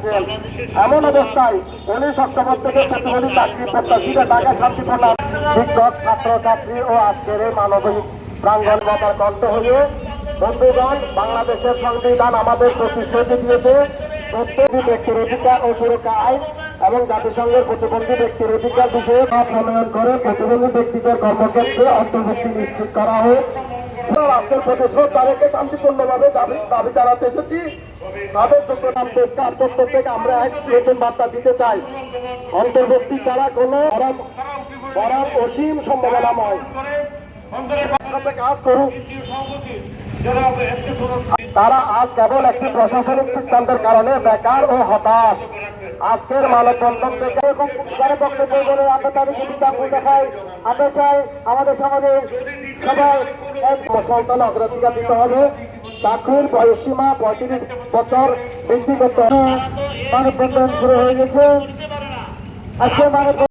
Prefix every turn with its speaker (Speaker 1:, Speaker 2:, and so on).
Speaker 1: আছেন। এমন অবস্থায় 19 অক্টোবর থেকে প্রতিবন্ধী চাকরি প্রত্যাশীরা ঢাকা শান্তিপূর্ণ শিক্ষক, ছাত্রছাত্রী ও আজকের এই মানবিক প্রাঙ্গণ মাতার কণ্ঠ হয়ে বন্ধুগণ, বাংলাদেশের সংবিধান আমাদের প্রতিশ্রুতি দিয়েছে প্রত্যেক ব্যক্তির অধিকার ও সুরক্ষা আইন এবং জাতিসংঘের প্রতিবন্ধী ব্যক্তির অধিকার বিষয়ে প্রণয়ন করে প্রতিবন্ধী ব্যক্তিদের কর্মক্ষেত্রে অন্তর্ভুক্তি নিশ্চিত করা হোক। রাষ্ট্রের প্রতি শ্রদ্ধা রেখে শান্তিপূর্ণভাবে দাবি জানাতে এসেছি। তাদের যোগ্যতা পেশকার চত্বর থেকে আমরা এক নতুন বার্তা দিতে চাই। অন্তর্ভুক্তি ছাড়া কোনো বরার অসীম সম্ভাবনাময় কাজ করুক। তারা আজ কেবল একটি প্রশাসনিক সিদ্ধান্তের কারণে বেকার ও হতাশ। আজকের মানববন্ধন থেকে আমরা চাই আমাদের সমাজের সবাই সন্তান অগ্রাধিকার দিতে হবে। চাকরির বয়সসীমা 35 বছর বৃদ্ধি করতে হবে। মানববন্ধন শুরু হয়ে গেছে। আজকে